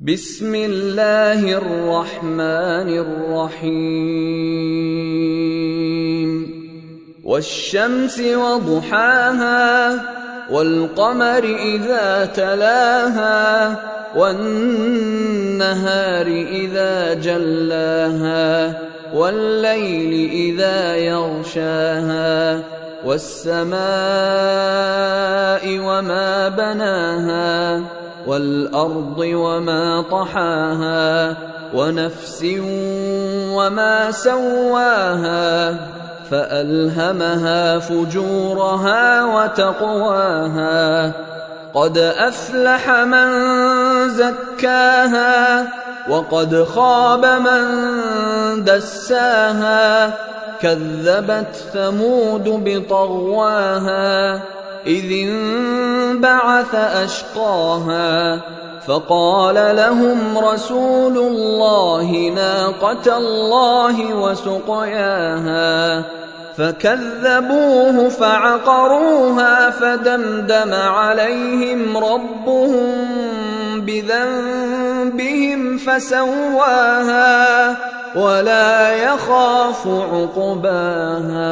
بسم الله الرحمن الرحيم والشمس وضحاها والقمر إذا تلاها والنهار إذا جلاها والليل إذا يغشاها والسماء وما بناها والأرض وما طحاها ونفس وما سواها فألهمها فجورها وتقواها قد أفلح من زكاها وقد خاب من دساها كذبت ثمود بطغواها إذ انبعث أشقاها فقال لهم رسول الله ناقة الله وسقياها فكذبوه فعقروها فدمدم عليهم ربهم بذنبهم فسواها ولا يخاف عقباها.